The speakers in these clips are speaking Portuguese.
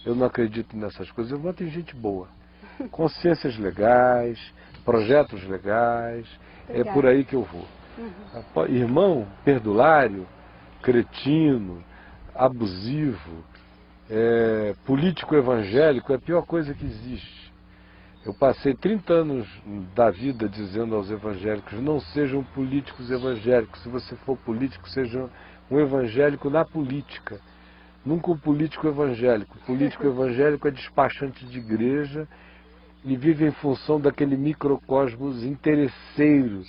eu não acredito nessas coisas. Eu voto em gente boa. Consciências legais, projetos legais, é por aí que eu vou. Irmão perdulário, cretino, abusivo, político evangélico é a pior coisa que existe. Eu passei 30 anos da vida dizendo aos evangélicos: não sejam políticos evangélicos. Se você for político, seja um evangélico na política. Nunca um político evangélico. O político evangélico é despachante de igreja e vive em função daquele microcosmos interesseiro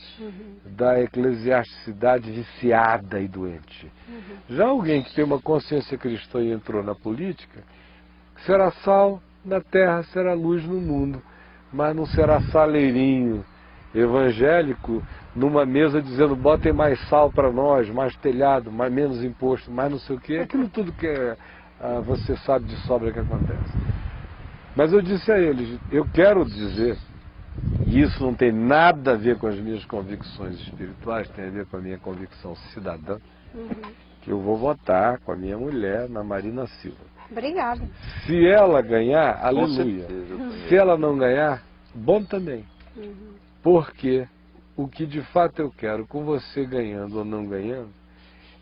da eclesiasticidade viciada e doente. Já alguém que tem uma consciência cristã e entrou na política, será sal na terra, será luz no mundo, mas não será saleirinho evangélico numa mesa dizendo: botem mais sal para nós, mais telhado, mais menos imposto, mais não sei o quê. Aquilo tudo que você sabe de sobra que acontece. Mas eu disse a eles: eu quero dizer, e isso não tem nada a ver com as minhas convicções espirituais, tem a ver com a minha convicção cidadã, que eu vou votar com a minha mulher na Marina Silva. Obrigada. Se ela ganhar, aleluia. Se ela não ganhar, bom também. Porque o que de fato eu quero, com você ganhando ou não ganhando,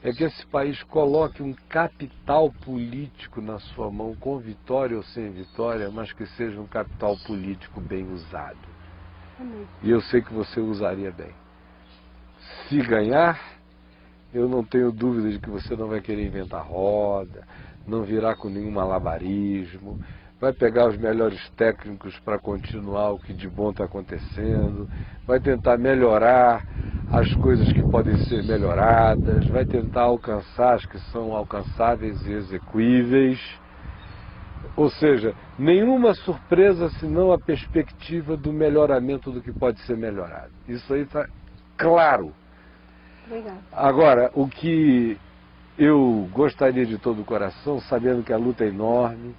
é que esse país coloque um capital político na sua mão, com vitória ou sem vitória, mas que seja um capital político bem usado. E eu sei que você usaria bem. Se ganhar, eu não tenho dúvida de que você não vai querer inventar roda, não virá com nenhum malabarismo, vai pegar os melhores técnicos para continuar o que de bom está acontecendo, vai tentar melhorar as coisas que podem ser melhoradas, vai tentar alcançar as que são alcançáveis e execuíveis. Ou seja, nenhuma surpresa senão a perspectiva do melhoramento do que pode ser melhorado. Isso aí está claro. Obrigada. Agora, o que eu gostaria de todo o coração, sabendo que a luta é enorme,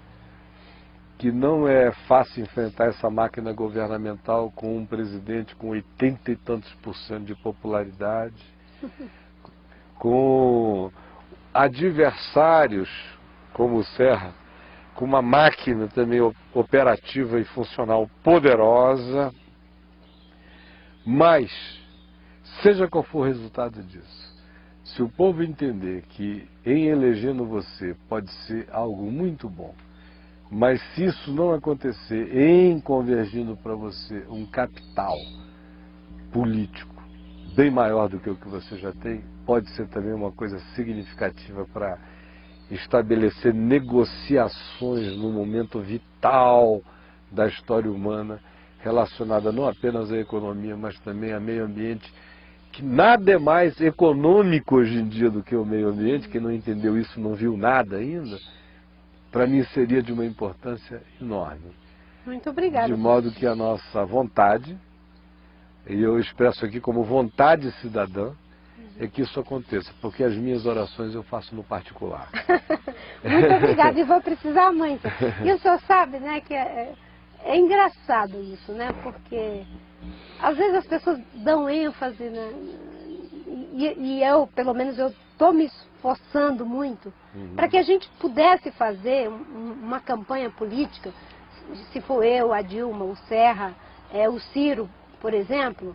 que não é fácil enfrentar essa máquina governamental com um presidente com 80 e tantos % de popularidade, com adversários como o Serra, com uma máquina também operativa e funcional poderosa, mas, seja qual for o resultado disso, se o povo entender que em elegendo você pode ser algo muito bom, mas se isso não acontecer em convergindo para você um capital político bem maior do que o que você já tem, pode ser também uma coisa significativa para estabelecer negociações no momento vital da história humana, relacionada não apenas à economia, mas também ao meio ambiente, que nada é mais econômico hoje em dia do que o meio ambiente. Quem não entendeu isso não viu nada ainda. Para mim seria de uma importância enorme. Muito obrigada. De modo que a nossa vontade, e eu expresso aqui como vontade cidadã, é que isso aconteça, porque as minhas orações eu faço no particular. Muito obrigada, e vou precisar muito. E o senhor sabe, né, que é engraçado isso, né, porque às vezes as pessoas dão ênfase, né, e eu, pelo menos, eu estou me esforçando muito para que a gente pudesse fazer uma campanha política, se for eu, a Dilma, o Serra, o Ciro, por exemplo,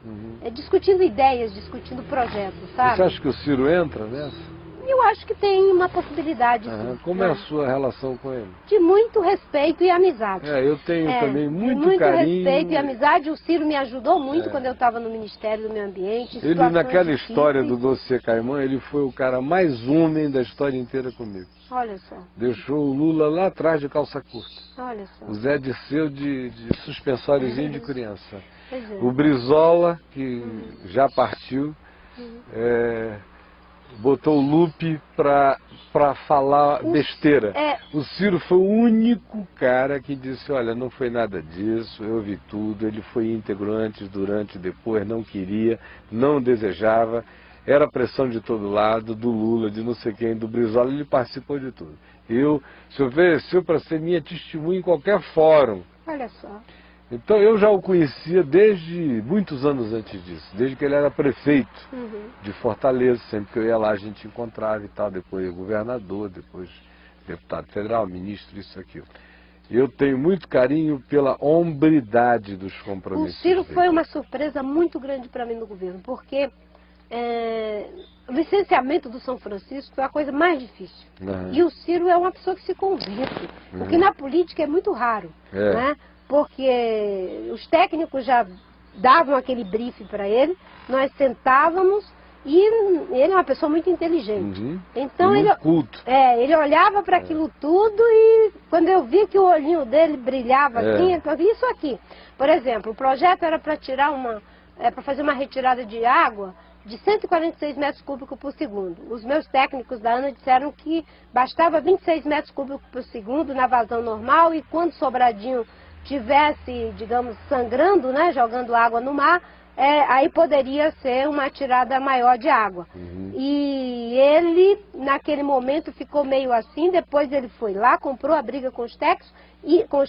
discutindo ideias, discutindo projetos, sabe? Você acha que o Ciro entra nessa? Eu acho que tem uma possibilidade, sim. Como é a sua relação com ele? De muito respeito e amizade. Eu tenho também muito carinho. carinho. Respeito e amizade. O Ciro me ajudou muito quando eu estava no Ministério do Meio Ambiente. Ele, naquela história do dossiê Caimã, ele foi o cara mais homem da história inteira comigo. Olha só. Deixou o Lula lá atrás de calça curta. Olha só. O Zé Disseu de suspensóriozinho de criança. É. O Brizola, que já partiu, botou o Lupe para falar besteira. O Ciro foi o único cara que disse: olha, não foi nada disso, eu vi tudo. Ele foi íntegro antes, durante, depois, não queria, não desejava. Era pressão de todo lado, do Lula, de não sei quem, do Brizola, ele participou de tudo. Se ofereceu para ser minha testemunha em qualquer fórum. Olha só. Então eu já o conhecia desde muitos anos antes disso, desde que ele era prefeito de Fortaleza. Sempre que eu ia lá a gente encontrava e tal, depois governador, depois deputado federal, ministro, isso, aquilo. Eu tenho muito carinho pela hombridade dos compromissos. O Ciro foi uma surpresa muito grande para mim no governo, porque o licenciamento do São Francisco foi a coisa mais difícil. E o Ciro é uma pessoa que se convence, o que na política é muito raro, né? Porque os técnicos já davam aquele briefing para ele, nós sentávamos e ele é uma pessoa muito inteligente. Então muito culto. Ele olhava para aquilo tudo e quando eu vi que o olhinho dele brilhava assim, eu vi isso aqui. Por exemplo, o projeto era para tirar para fazer uma retirada de água de 146 metros cúbicos por segundo. Os meus técnicos da ANA disseram que bastava 26 metros cúbicos por segundo na vazão normal e quando Sobradinho tivesse, digamos, sangrando, né, jogando água no mar, aí poderia ser uma tirada maior de água. E ele, naquele momento, ficou meio assim, depois ele foi lá, comprou a briga com os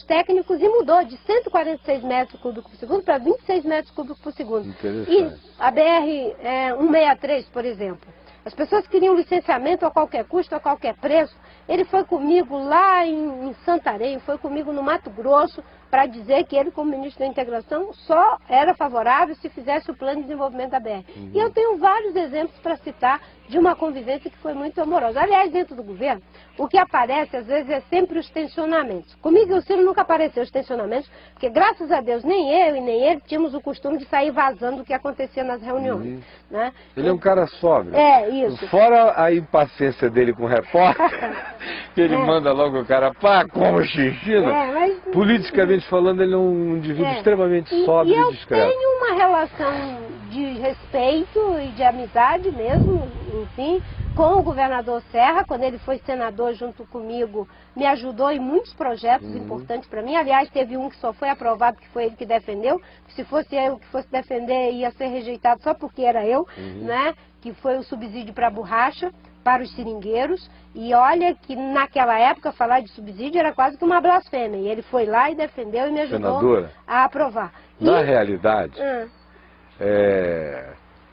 técnicos e mudou de 146 metros cúbicos por segundo para 26 metros cúbicos por segundo. E a BR-163, por exemplo, as pessoas queriam licenciamento a qualquer custo, a qualquer preço. Ele foi comigo lá em Santarém, foi comigo no Mato Grosso, para dizer que ele, como ministro da Integração, só era favorável se fizesse o plano de desenvolvimento da BR. E eu tenho vários exemplos para citar de uma convivência que foi muito amorosa. Aliás, dentro do governo, o que aparece, às vezes, é sempre os tensionamentos. Comigo e o Ciro nunca apareceu os tensionamentos, porque, graças a Deus, nem eu e nem ele tínhamos o costume de sair vazando o que acontecia nas reuniões. Né? Ele é um cara sóbrio. Isso. Fora a impaciência dele com o repórter, que ele manda logo o cara, pá, como xixi, né? Politicamente falando, ele é um indivíduo extremamente sóbrio e discreto. Eu tenho uma relação de respeito e de amizade mesmo, enfim, com o governador Serra. Quando ele foi senador junto comigo, me ajudou em muitos projetos importantes para mim. Aliás, teve um que só foi aprovado, que foi ele que defendeu. Se fosse eu que fosse defender, ia ser rejeitado só porque era eu, né? Que foi o subsídio para a borracha, para os seringueiros, e olha que naquela época falar de subsídio era quase que uma blasfêmia, e ele foi lá e defendeu e me ajudou a aprovar. Na realidade,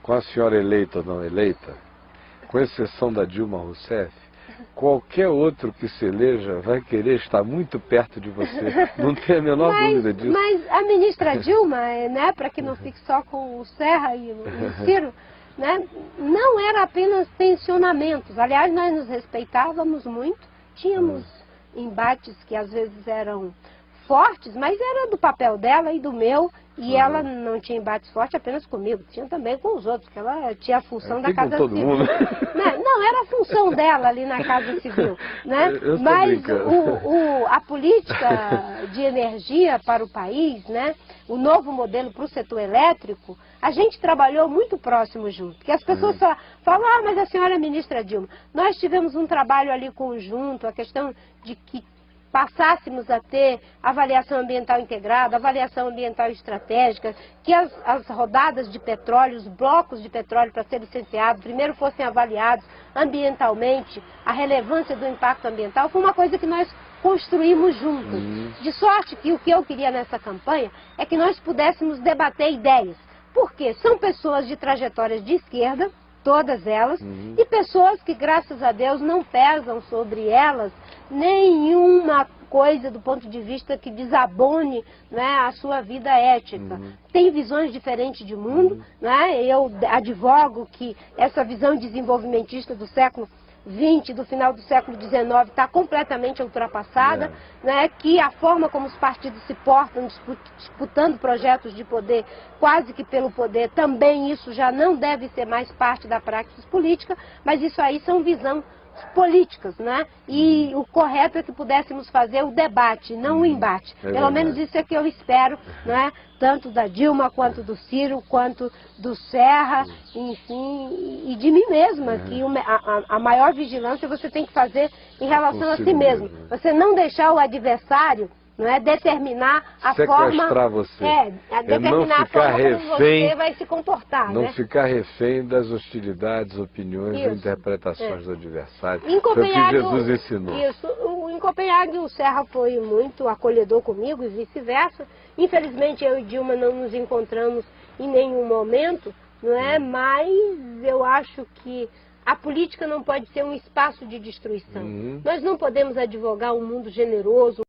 com a senhora eleita ou não eleita, com exceção da Dilma Rousseff, qualquer outro que se eleja vai querer estar muito perto de você, não tem a menor dúvida disso. Mas a ministra Dilma, né, para que não fique só com o Serra e o Ciro, né, não era apenas tensionamentos. Aliás, nós nos respeitávamos muito, tínhamos embates que às vezes eram fortes, mas era do papel dela e do meu, e ela não tinha embates fortes apenas comigo, tinha também com os outros, que ela tinha a função da Casa Civil. Não, era a função dela ali na Casa Civil, né? Mas a política de energia para o país, né? O novo modelo para o setor elétrico, a gente trabalhou muito próximo junto. Porque as pessoas falam, mas a senhora é ministra Dilma. Nós tivemos um trabalho ali conjunto, a questão de que passássemos a ter avaliação ambiental integrada, avaliação ambiental estratégica, que as rodadas de petróleo, os blocos de petróleo para ser licenciados, primeiro fossem avaliados ambientalmente, a relevância do impacto ambiental, foi uma coisa que nós construímos juntos. De sorte que o que eu queria nessa campanha é que nós pudéssemos debater ideias. Porque são pessoas de trajetórias de esquerda, todas elas, e pessoas que, graças a Deus, não pesam sobre elas nenhuma coisa do ponto de vista que desabone, né, a sua vida ética. Tem visões diferentes de mundo, né? Eu advogo que essa visão desenvolvimentista do século XX, do final do século XIX, está completamente ultrapassada, né? Que a forma como os partidos se portam, disputando projetos de poder, quase que pelo poder, também isso já não deve ser mais parte da prática política, mas isso aí são visões políticas, né? E o correto é que pudéssemos fazer o debate, não o embate. Pelo menos isso é que eu espero, né? Tanto da Dilma, quanto do Ciro, quanto do Serra, enfim, e de mim mesma, que a maior vigilância você tem que fazer em relação a si mesmo. Você não deixar o adversário, não é, determinar a sequestrar forma, você. Determinar a forma como você vai se comportar. Não ficar refém das hostilidades, opiniões e interpretações do adversário. Em Copenhague, foi o que Jesus ensinou. Em Copenhague o Serra foi muito acolhedor comigo e vice-versa. Infelizmente eu e Dilma não nos encontramos em nenhum momento, não é? Mas eu acho que A política não pode ser um espaço de destruição. Nós não podemos advogar um mundo generoso,